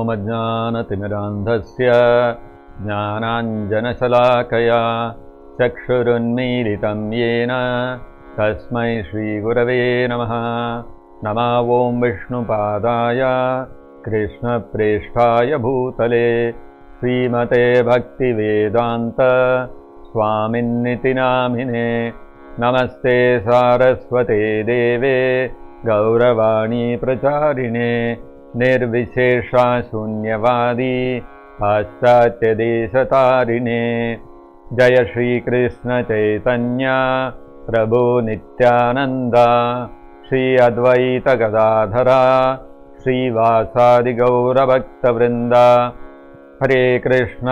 ओमज्ञानतिमिरान्धस्य ज्ञानाञ्जनशलाकया चक्षुरुन्मीलितं येन तस्मै श्रीगुरवे नमः। नमो ॐ विष्णुपादाय कृष्णप्रेष्ठाय भूतले श्रीमते भक्तिवेदान्त स्वामिन्निति नामिने। नमस्ते सारस्वते देवे गौरवाणी प्रचारिणे निर्विशेषा शून्यवादी पाश्चात्यदेशतारिणे। जय श्री कृष्ण चैतन्य प्रभु नित्यानंद श्री अद्वैत गदाधरा श्रीवासादि गौरभक्तवृंद। हरे कृष्ण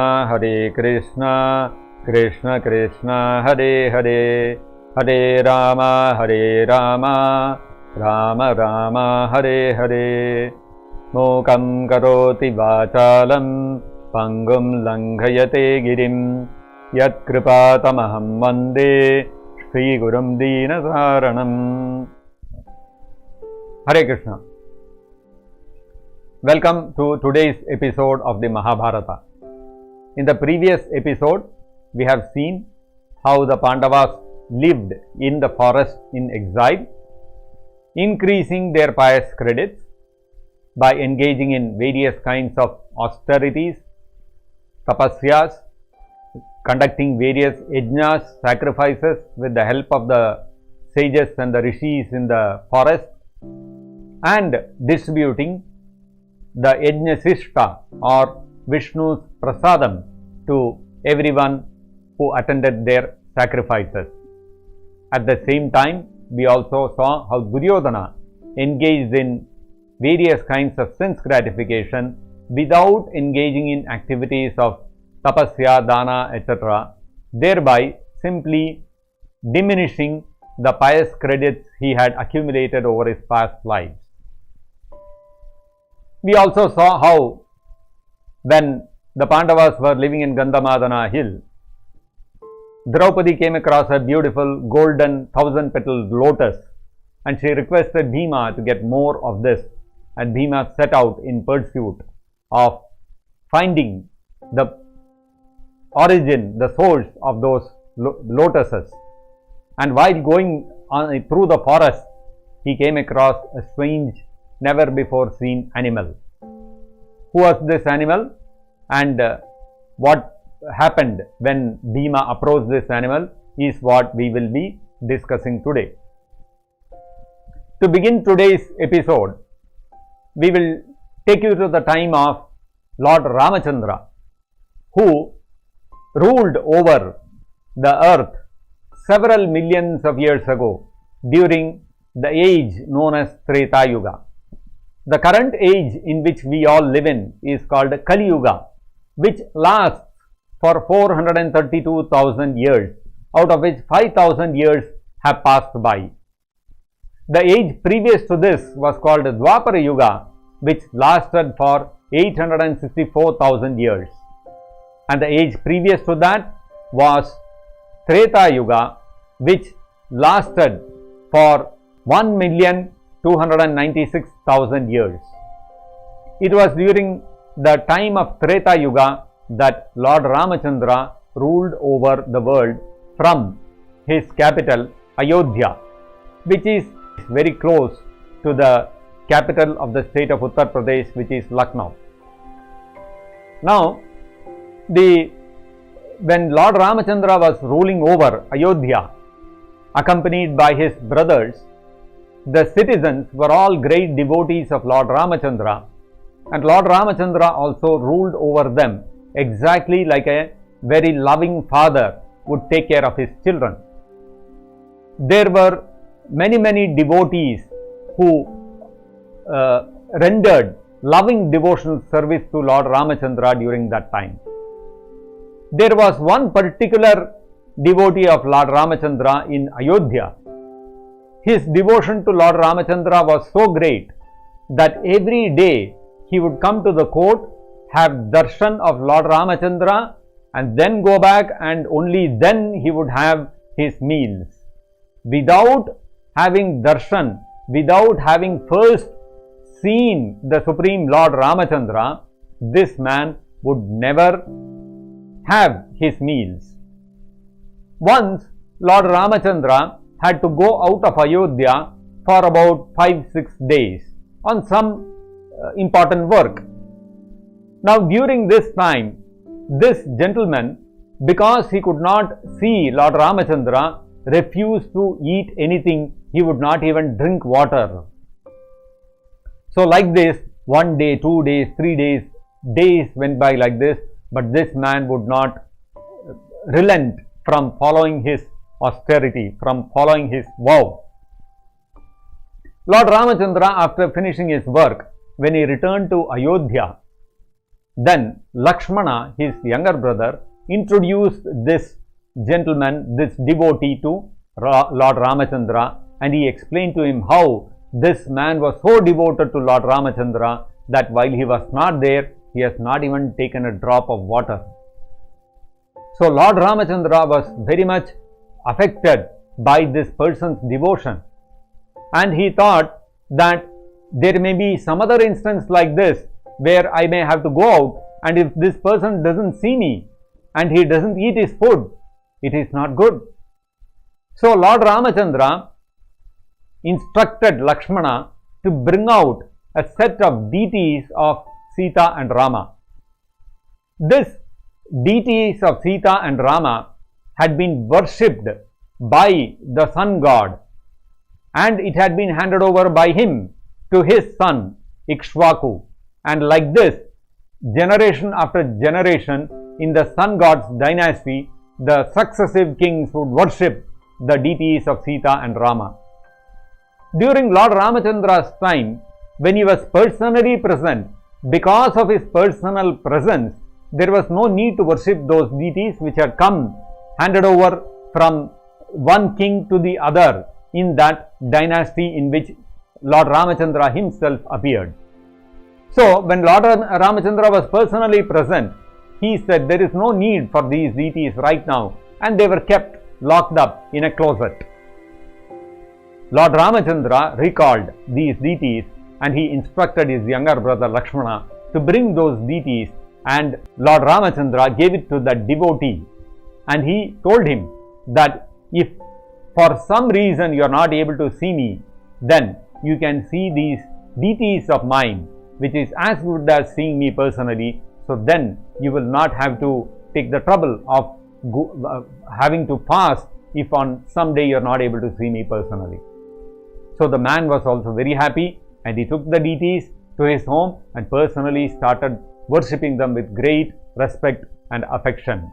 कृष्ण कृष्ण हरे हरे, हरे राम राम राम हरे हरे। मूकं करोति वाचालं पंगुं लंघयते गिरिं यत्कृपातमहं वन्दे श्रीगुरुं दीनसारणम्। Hare Krishna. Welcome to today's episode of the Mahabharata. In the previous episode, we have seen how the Pandavas lived in the forest in exile, increasing their pious credits by engaging in various kinds of austerities, tapasyas, conducting various yajnas, sacrifices with the help of the sages and the rishis in the forest, and distributing the yajnasishta or Vishnu's prasadam to everyone who attended their sacrifices. At the same time, we also saw how Duryodhana engaged in various kinds of sense gratification without engaging in activities of tapasya, dana, etc., thereby simply diminishing the pious credits he had accumulated over his past lives. We also saw how when the Pandavas were living in Gandhamadana hill, Draupadi came across a beautiful golden 1000-petaled lotus and she requested Bhima to get more of this, and Bhima set out in pursuit of finding the origin, the source of those lotuses. And while going through the forest, he came across a strange, never before seen animal. Who was this animal, and what happened when Bhima approached this animal is what we will be discussing today. To begin today's episode, we will take you to the time of Lord Ramachandra, who ruled over the earth several millions of years ago during the age known as Treta Yuga. The current age in which we all live in is called Kali Yuga, which lasts for 432,000 years, out of which 5,000 years have passed by. The age previous to this was called Dwapara Yuga, which lasted for 864,000 years. And the age previous to that was Treta Yuga, which lasted for 1,296,000 years. It was during the time of Treta Yuga that Lord Ramachandra ruled over the world from his capital Ayodhya, which is very close to the capital of the state of Uttar Pradesh, which is Lucknow. Now, when Lord Ramachandra was ruling over Ayodhya, accompanied by his brothers, the citizens were all great devotees of Lord Ramachandra, and Lord Ramachandra also ruled over them exactly like a very loving father would take care of his children. There were many devotees who rendered loving devotional service to Lord Ramachandra during that time. There was one particular devotee of Lord Ramachandra in Ayodhya. His devotion to Lord Ramachandra was so great that every day he would come to the court, have darshan of Lord Ramachandra, and then go back, and only then he would have his meals. Without having darshan, without having first seen the Supreme Lord Ramachandra, this man would never have his meals. Once Lord Ramachandra had to go out of Ayodhya for about 5-6 days on some important work. Now during this time, this gentleman, because he could not see Lord Ramachandra, refused to eat anything. He would not even drink water. So like this, 1 day, 2 days, 3 days, days went by like this, but this man would not relent from following his austerity, from following his vow. Lord Ramachandra, after finishing his work, when he returned to Ayodhya, then Lakshmana, his younger brother, introduced this gentleman, this devotee to Lord Ramachandra, and he explained to him how this man was so devoted to Lord Ramachandra that while he was not there, he has not even taken a drop of water. So Lord Ramachandra was very much affected by this person's devotion, and he thought that there may be some other instance like this where I may have to go out, and if this person doesn't see me and he doesn't eat his food, it is not good. So Lord Ramachandra instructed Lakshmana to bring out a set of deities of Sita and Rama. These deities of Sita and Rama had been worshipped by the sun god, and it had been handed over by him to his son Ikshvaku, and like this, generation after generation in the sun god's dynasty, the successive kings would worship the deities of Sita and Rama. During Lord Ramachandra's time, when he was personally present, because of his personal presence, there was no need to worship those deities which had come handed over from one king to the other in that dynasty in which Lord Ramachandra himself appeared. So when Lord Ramachandra was personally present, he said there is no need for these deities right now, and they were kept locked up in a closet. Lord Ramachandra recalled these deities, and he instructed his younger brother Lakshmana to bring those deities, and Lord Ramachandra gave it to that devotee, and he told him that if for some reason you are not able to see me, then you can see these deities of mine, which is as good as seeing me personally. So then you will not have to take the trouble of having to fast if on some day you are not able to see me personally. So the man was also very happy, and he took the deities to his home and personally started worshipping them with great respect and affection.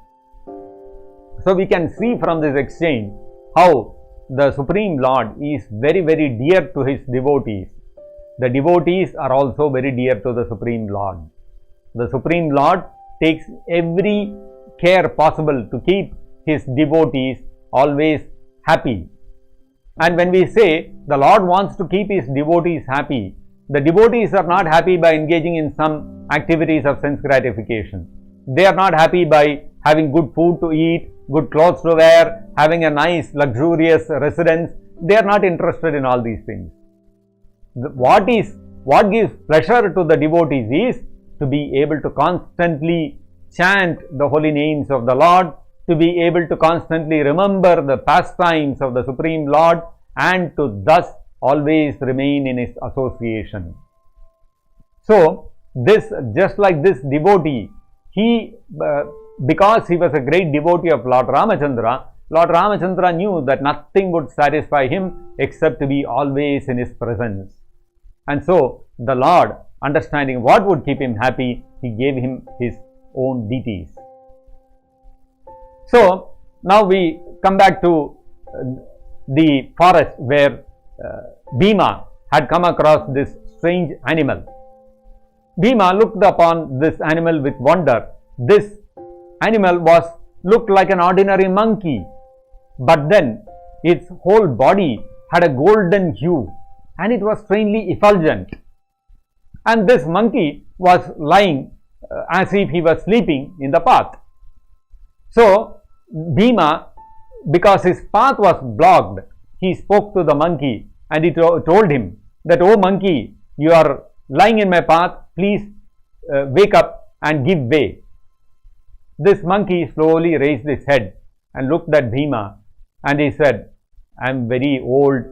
So we can see from this exchange how the Supreme Lord is very, very dear to his devotees. The devotees are also very dear to the Supreme Lord. The Supreme Lord takes every care possible to keep his devotees always happy. And when we say the Lord wants to keep his devotees happy, the devotees are not happy by engaging in some activities of sense gratification. They are not happy by having good food to eat, good clothes to wear, having a nice luxurious residence. They are not interested in all these things. What gives pleasure to the devotees is to be able to constantly chant the holy names of the Lord, to be able to constantly remember the pastimes of the Supreme Lord, and to thus always remain in his association. So this, just like this devotee, he because he was a great devotee of Lord Ramachandra, Lord Ramachandra knew that nothing would satisfy him except to be always in his presence. And so the Lord, understanding what would keep him happy, he gave him his own deities. So now we come back to the forest where Bhima had come across this strange animal. Bhima looked upon this animal with wonder. This animal looked like an ordinary monkey, but then its whole body had a golden hue, and it was strangely effulgent. And this monkey was lying as if he was sleeping in the path. So Bhima, because his path was blocked, he spoke to the monkey, and he told him that, "Oh monkey, you are lying in my path, please wake up and give way. This monkey slowly raised his head and looked at Bhima, and he said, I am very old.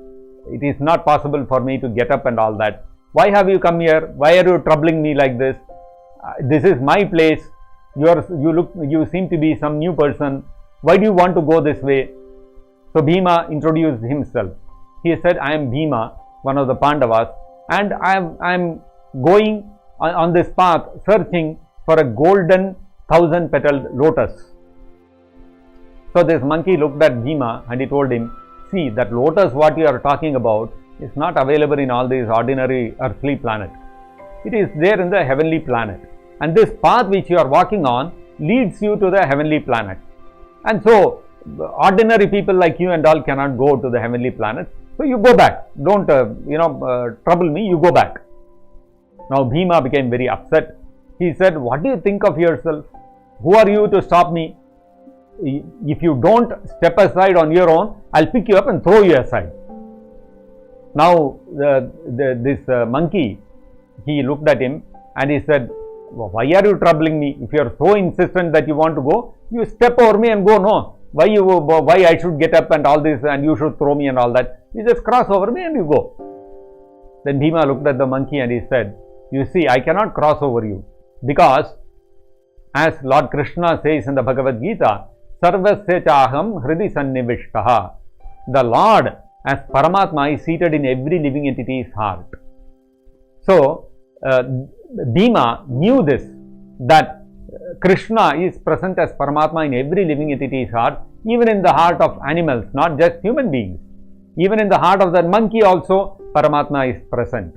It is not possible for me to get up and all that. Why have you come here? Why are you troubling me like this? This is my place. You seem to be some new person. Why do you want to go this way? So Bhima introduced himself. He said, I am Bhima, one of the Pandavas, and I am going on this path searching for a golden 1,000-petaled lotus. So this monkey looked at Bhima and he told him, see, that lotus what you are talking about is not available in all these ordinary earthly planets. It is there in the heavenly planet. And this path which you are walking on leads you to the heavenly planet. And so, ordinary people like you and all cannot go to the heavenly planets. So you go back. Don't, trouble me, you go back. Now Bhima became very upset. He said, what do you think of yourself? Who are you to stop me? If you don't step aside on your own, I'll pick you up and throw you aside. Now this monkey, he looked at him and he said, why are you troubling me? If you are so insistent that you want to go, you step over me and go. No, why I should get up and all this and you should throw me and all that. You just cross over me and you go. Then Bhima looked at the monkey and he said, you see, I cannot cross over you, because as Lord Krishna says in the Bhagavad Gita, Sarvasya chaham hridi sannivishtaha. The Lord as Paramatma is seated in every living entity's heart. So Bhima knew this, that Krishna is present as Paramatma in every living entity's heart, even in the heart of animals, not just human beings. Even in the heart of that monkey also, Paramatma is present.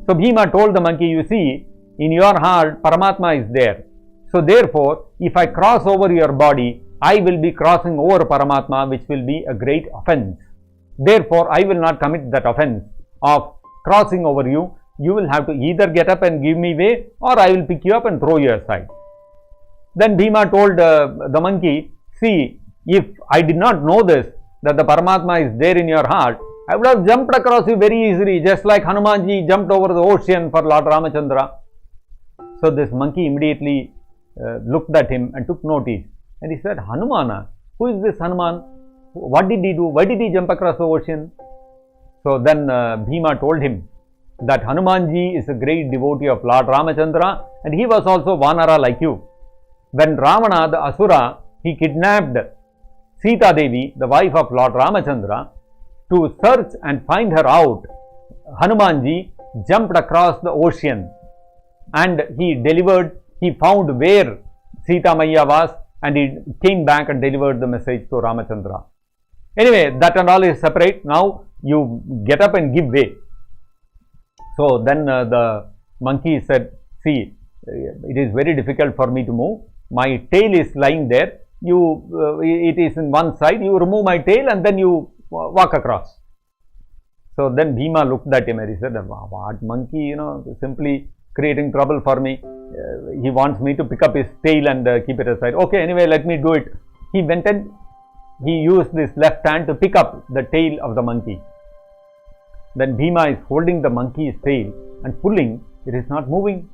So Bhima told the monkey, you see, in your heart, Paramatma is there. So therefore, if I cross over your body, I will be crossing over Paramatma, which will be a great offense. Therefore, I will not commit that offense of crossing over you. You will have to either get up and give me way, or I will pick you up and throw you aside. Then Bhima told the monkey, see, if I did not know this, that the Paramatma is there in your heart, I would have jumped across you very easily, just like Hanumanji jumped over the ocean for Lord Ramachandra. So this monkey immediately looked at him and took notice. And he said, Hanumana, who is this Hanuman? What did he do? Why did he jump across the ocean? So then Bhima told him that Hanumanji is a great devotee of Lord Ramachandra, and he was also Vanara like you. When Ravana, the Asura, he kidnapped Sita Devi, the wife of Lord Ramachandra, to search and find her out, Hanumanji jumped across the ocean and he found where Sita Maya was, and he came back and delivered the message to Ramachandra. Anyway, that and all is separate. Now you get up and give way. So then the monkey said, see, it is very difficult for me to move. My tail is lying there. It is in one side. You remove my tail and then you walk across. So then Bhima looked at him and he said, what monkey, simply creating trouble for me. He wants me to pick up his tail and keep it aside. Okay, anyway, let me do it. He went and he used this left hand to pick up the tail of the monkey. Then Bhima is holding the monkey's tail and pulling. It is not moving.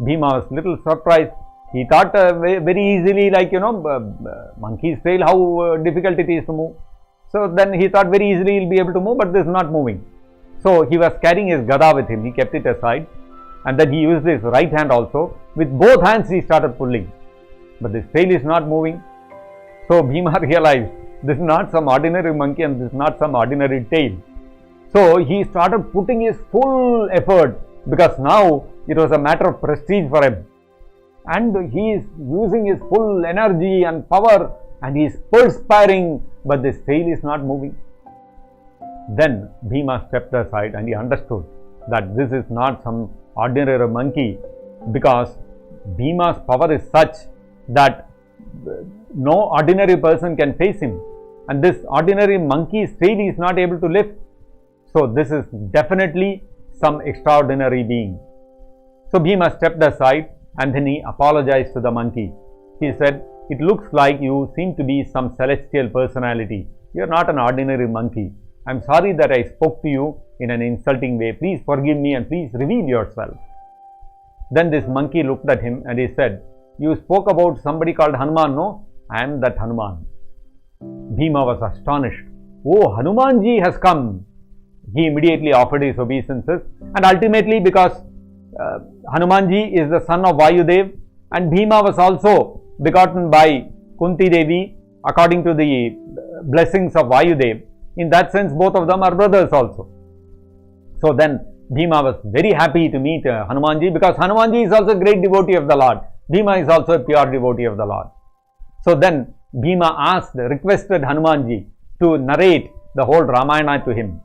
Bhima was little surprised. He thought very easily, like, monkey's tail, how difficult it is to move. So then he thought very easily he will be able to move, but this is not moving. So he was carrying his gada with him. He kept it aside, and then he used his right hand also. With both hands he started pulling, but this tail is not moving. So Bhima realized this is not some ordinary monkey and this is not some ordinary tail. So he started putting his full effort, because now it was a matter of prestige for him. And he is using his full energy and power, and he is perspiring, but this tail is not moving. Then Bhima stepped aside and he understood that this is not some ordinary monkey, because Bhima's power is such that no ordinary person can face him, and this ordinary monkey's tail is not able to lift. So this is definitely some extraordinary being. So Bhima stepped aside and then he apologized to the monkey. He said, it looks like you seem to be some celestial personality. You are not an ordinary monkey. I am sorry that I spoke to you in an insulting way. Please forgive me and please reveal yourself. Then this monkey looked at him and he said, "You spoke about somebody called Hanuman, no? I am that Hanuman." Bhima was astonished. "Oh, Hanumanji has come." He immediately offered his obeisances, and ultimately, because Hanumanji is the son of Vayu and Bhima was also begotten by Kunti Devi according to the blessings of Vayu in that sense both of them are brothers also. So then Bhima was very happy to meet Hanumanji, because Hanumanji is also a great devotee of the Lord. Bhima is also a pure devotee of the Lord. So then Bhima requested Hanumanji to narrate the whole Ramayana to him.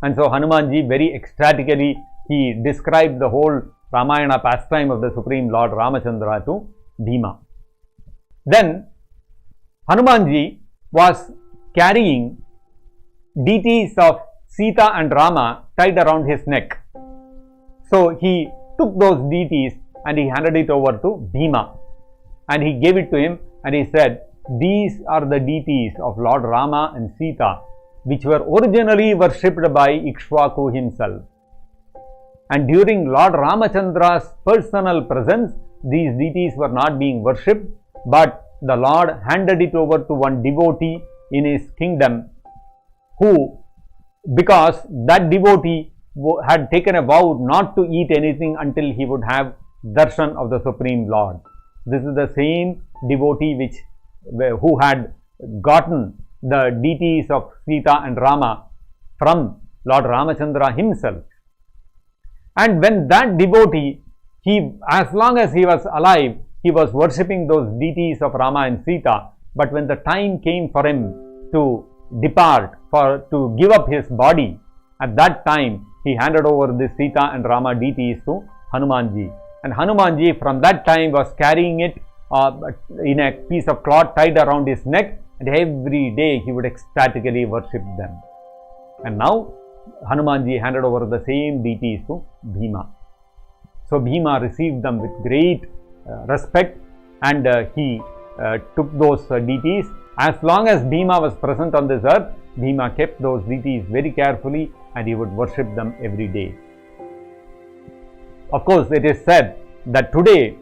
And so Hanumanji very ecstatically he described the whole Ramayana pastime of the Supreme Lord Ramachandra to Bhima. Then Hanumanji was carrying deities of Sita and Rama tied around his neck. So he took those deities and he handed it over to Bhima, and he gave it to him and he said, "These are the deities of Lord Rama and Sita, which were originally worshipped by Ikshvaku himself. And during Lord Ramachandra's personal presence, these deities were not being worshipped, but the Lord handed it over to one devotee in his kingdom, who, because that devotee had taken a vow not to eat anything until he would have darshan of the Supreme Lord." This is the same devotee who had gotten the deities of Sita and Rama from Lord Ramachandra himself. And when that devotee, as long as he was alive, he was worshipping those deities of Rama and Sita, but when the time came for him to depart, to give up his body, at that time he handed over the Sita and Rama deities to Hanumanji. And Hanumanji from that time was carrying it in a piece of cloth tied around his neck, and every day he would ecstatically worship them. And now Hanumanji handed over the same deities to Bhima. So Bhima received them with great respect, and he took those deities. As long as Bhima was present on this earth, Bhima kept those deities very carefully and he would worship them every day. Of course, it is said that today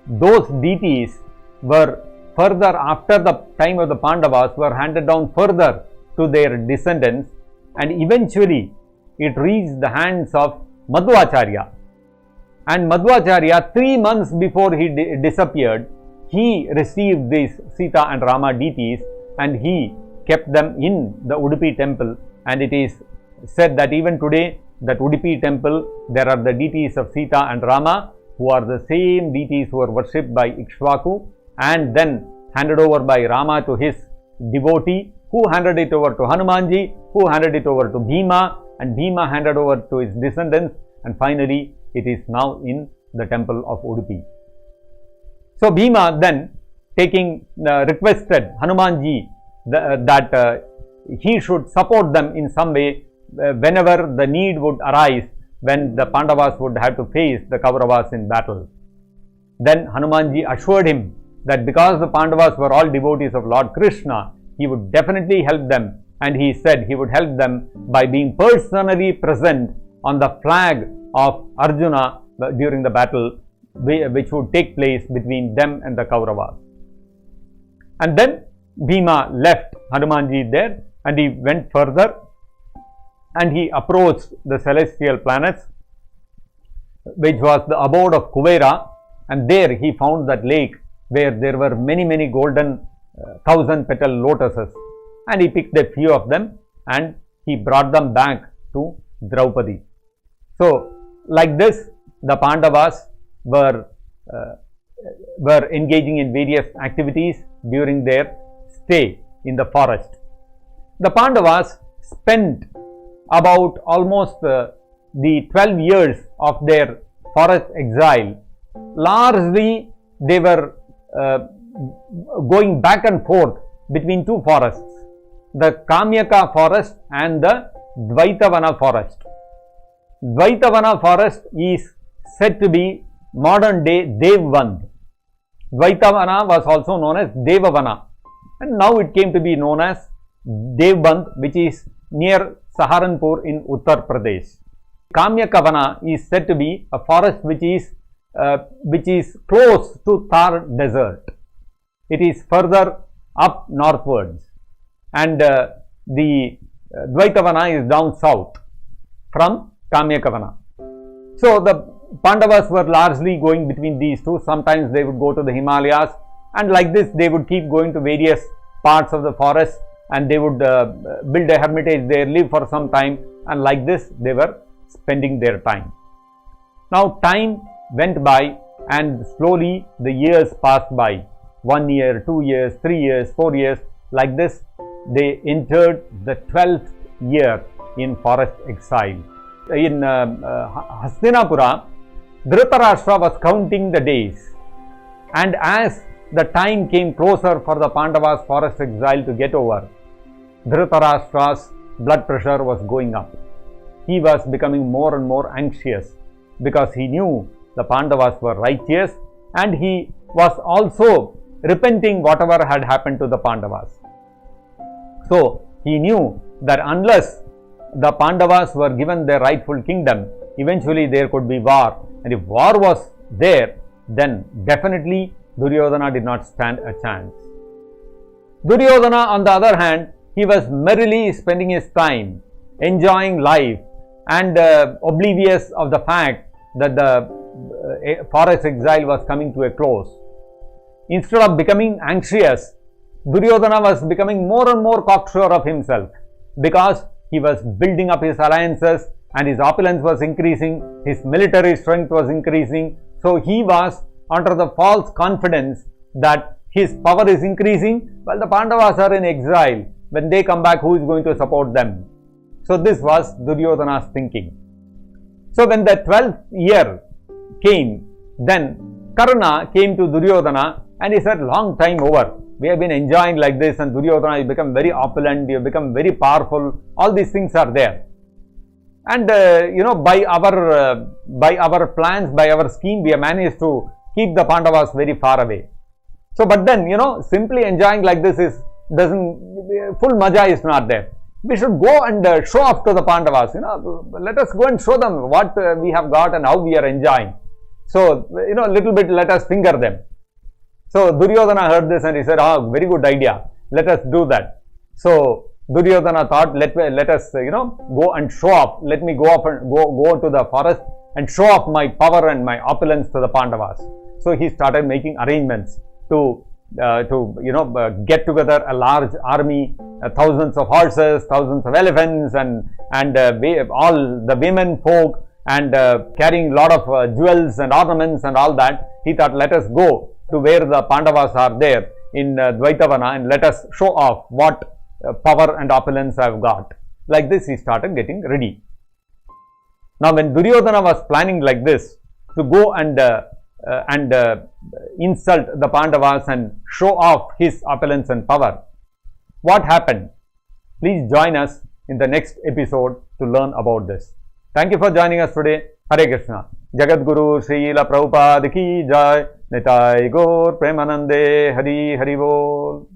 those deities were further, after the time of the Pandavas, were handed down further to their descendants, and eventually it reached the hands of Madhvacharya. And Madhvacharya, 3 months before he disappeared, he received these Sita and Rama deities and he kept them in the Udupi temple. And it is said that even today, that Udupi temple, there are the deities of Sita and Rama, who are the same deities who are worshipped by Ikshvaku and then handed over by Rama to his devotee, who handed it over to Hanumanji, who handed it over to Bhima, and Bhima handed over to his descendants, and finally it is now in the temple of Udupi. So Bhima then requested Hanumanji that he should support them in some way whenever the need would arise, when the Pandavas would have to face the Kauravas in battle. Then Hanumanji assured him that because the Pandavas were all devotees of Lord Krishna, he would definitely help them, and he said he would help them by being personally present on the flag of Arjuna during the battle which would take place between them and the Kauravas. And then Bhima left Hanumanji there and he went further and he approached the celestial planets, which was the abode of Kuvera, and there he found that lake where there were many golden 1,000-petal lotuses, and he picked a few of them and he brought them back to Draupadi. So like this, the Pandavas were engaging in various activities during their stay in the forest. The Pandavas spent about almost the 12 years of their forest exile. Largely they were going back and forth between two forests, the Kamyaka forest and the Dvaitavana forest. Dvaitavana forest is said to be modern day Devvand. Dvaitavana was also known as Devavana, and now it came to be known as Devvand, which is near Saharanpur in Uttar Pradesh. Kamyakavana is said to be a forest which is which is close to Thar desert. It is further up northwards, and the Dvaitavana is down south from Kamyakavana. So the Pandavas were largely going between these two. Sometimes they would go to the Himalayas, and like this they would keep going to various parts of the forest, and they would build a hermitage there, live for some time, and like this they were spending their time. Now time went by, and slowly the years passed by. 1 year, 2 years, 3 years, 4 years, like this they entered the 12th year in forest exile. In Hastinapura, Dhritarashtra was counting the days, and as the time came closer for the Pandavas' forest exile to get over, Dhritarashtra's blood pressure was going up. He was becoming more and more anxious because he knew the Pandavas were righteous, and he was also repenting whatever had happened to the Pandavas. So he knew that unless the Pandavas were given their rightful kingdom, eventually there could be war, and if war was there, then definitely Duryodhana did not stand a chance. Duryodhana, on the other hand, he was merrily spending his time, enjoying life, and oblivious of the fact that the forest exile was coming to a close. Instead of becoming anxious, Duryodhana was becoming more and more cocksure of himself, because he was building up his alliances, and his opulence was increasing, his military strength was increasing. So he was under the false confidence that his power is increasing while the Pandavas are in exile. When they come back, who is going to support them? So this was Duryodhana's thinking. So when the 12th year came, then Karna came to Duryodhana and he said, long time over, we have been enjoying like this, and Duryodhana, you become very opulent, you become very powerful, all these things are there. And by our plans, by our scheme, we have managed to keep the Pandavas very far away. So, but then, simply enjoying like this full maja is not there. We should go and show off to the Pandavas, let us go and show them what we have got and how we are enjoying. So, little bit let us finger them. So Duryodhana heard this and he said, very good idea, let us do that. So Duryodhana thought, let us go and show off, let me go up and go to the forest and show off my power and my opulence to the Pandavas. So he started making arrangements to get together a large army, thousands of horses, thousands of elephants, and all the women folk, and carrying a lot of jewels and ornaments and all that. He thought, let us go to where the Pandavas are there in Dvaitavana, and let us show off what power and opulence I have got. Like this he started getting ready. Now when Duryodhana was planning like this to go and insult the Pandavas and show off his opulence and power, what happened? Please join us in the next episode to learn about this. Thank you for joining us today. Hare Krishna. Jagat Guru Srila Prabhupada ki jai. Nitai Gaur Premanande. Hari Hari Bol.